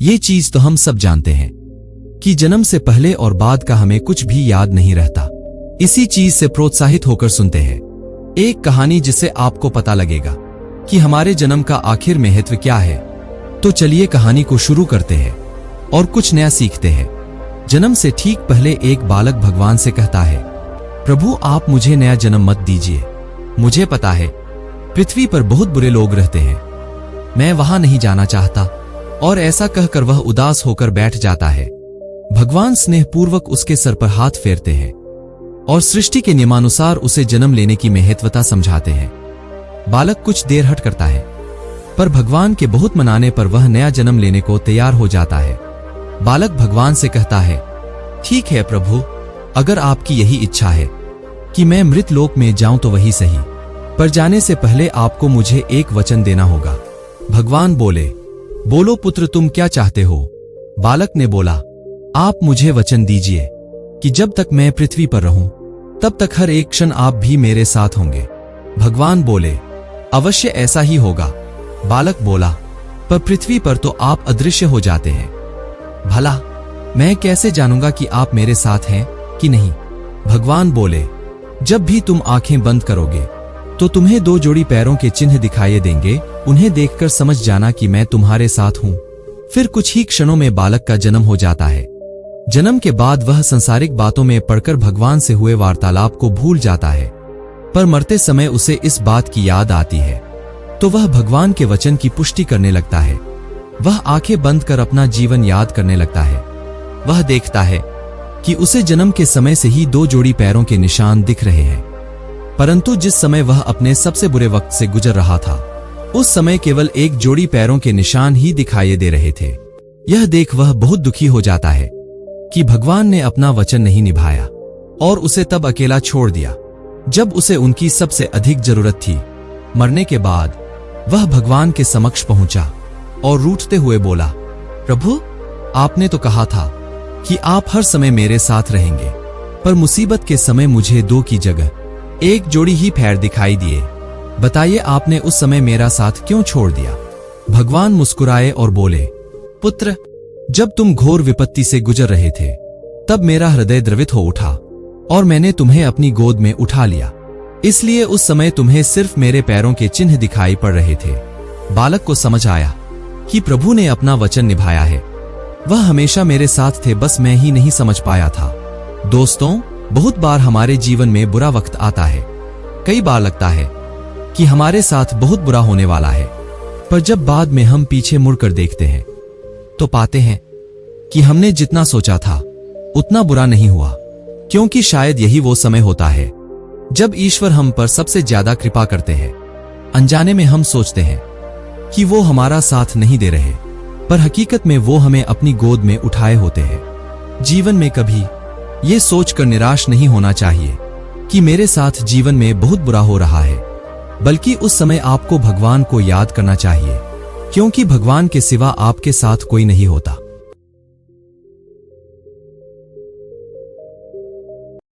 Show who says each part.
Speaker 1: ये चीज तो हम सब जानते हैं कि जन्म से पहले और बाद का हमें कुछ भी याद नहीं रहता। इसी चीज से प्रोत्साहित होकर सुनते हैं एक कहानी जिससे आपको पता लगेगा कि हमारे जन्म का आखिर महत्व क्या है। तो चलिए कहानी को शुरू करते हैं और कुछ नया सीखते हैं। जन्म से ठीक पहले एक बालक भगवान से कहता है, प्रभु आप मुझे नया जन्म मत दीजिए। मुझे पता है पृथ्वी पर बहुत बुरे लोग रहते हैं, मैं वहां नहीं जाना चाहता। और ऐसा कहकर वह उदास होकर बैठ जाता है। भगवान स्नेहपूर्वक उसके सर पर हाथ फेरते हैं और सृष्टि के नियमानुसार उसे जन्म लेने की महत्वता समझाते हैं। बालक कुछ देर हट करता है, पर भगवान के बहुत मनाने पर वह नया जन्म लेने को तैयार हो जाता है। बालक भगवान से कहता है, ठीक है प्रभु, अगर आपकी यही इच्छा है कि मैं मृत लोक में जाऊं तो वही सही, पर जाने से पहले आपको मुझे एक वचन देना होगा। भगवान बोले, बोलो पुत्र तुम क्या चाहते हो। बालक ने बोला, आप मुझे वचन दीजिए कि जब तक मैं पृथ्वी पर रहूं तब तक हर एक क्षण आप भी मेरे साथ होंगे। भगवान बोले, अवश्य ऐसा ही होगा। बालक बोला, पर पृथ्वी पर तो आप अदृश्य हो जाते हैं, भला मैं कैसे जानूंगा कि आप मेरे साथ हैं कि नहीं। भगवान बोले, जब भी तुम आंखें बंद करोगे तो तुम्हें 2 जोड़ी पैरों के चिन्ह दिखाई देंगे, उन्हें देखकर समझ जाना कि मैं तुम्हारे साथ हूं। फिर कुछ ही क्षणों में बालक का जन्म हो जाता है। जन्म के बाद वह संसारिक बातों में पड़कर भगवान से हुए वार्तालाप को भूल जाता है, पर मरते समय उसे इस बात की याद आती है तो वह भगवान के वचन की पुष्टि करने लगता है। वह आंखें बंद कर अपना जीवन याद करने लगता है। वह देखता है कि उसे जन्म के समय से ही 2 जोड़ी पैरों के निशान दिख रहे हैं, परंतु जिस समय वह अपने सबसे बुरे वक्त से गुजर रहा था उस समय केवल 1 जोड़ी पैरों के निशान ही दिखाई दे रहे थे। यह देख वह बहुत दुखी हो जाता है कि भगवान ने अपना वचन नहीं निभाया और उसे तब अकेला छोड़ दिया जब उसे उनकी सबसे अधिक जरूरत थी। मरने के बाद वह भगवान के समक्ष पहुंचा और रूठते हुए बोला, प्रभु आपने तो कहा था कि आप हर समय मेरे साथ रहेंगे, पर मुसीबत के समय मुझे 2 की जगह 1 जोड़ी ही पैर दिखाई दिए। बताइए आपने उस समय मेरा साथ क्यों छोड़ दिया। भगवान मुस्कुराए और बोले, पुत्र जब तुम घोर विपत्ति से गुजर रहे थे तब मेरा हृदय द्रवित हो उठा और मैंने तुम्हें अपनी गोद में उठा लिया, इसलिए उस समय तुम्हें सिर्फ मेरे पैरों के चिन्ह दिखाई पड़ रहे थे। बालक को समझ आया कि प्रभु ने अपना वचन निभाया है, वह हमेशा मेरे साथ थे, बस मैं ही नहीं समझ पाया था। दोस्तों, बहुत बार हमारे जीवन में बुरा वक्त आता है। कई बार लगता है कि हमारे साथ बहुत बुरा होने वाला है, पर जब बाद में हम पीछे मुड़कर देखते हैं तो पाते हैं कि हमने जितना सोचा था उतना बुरा नहीं हुआ, क्योंकि शायद यही वो समय होता है जब ईश्वर हम पर सबसे ज्यादा कृपा करते हैं। अनजाने में हम सोचते हैं कि वो हमारा साथ नहीं दे रहे, पर हकीकत में वो हमें अपनी गोद में उठाए होते हैं। जीवन में कभी ये सोचकर निराश नहीं होना चाहिए कि मेरे साथ जीवन में बहुत बुरा हो रहा है, बल्कि उस समय आपको भगवान को याद करना चाहिए, क्योंकि भगवान के सिवा आपके साथ कोई नहीं होता।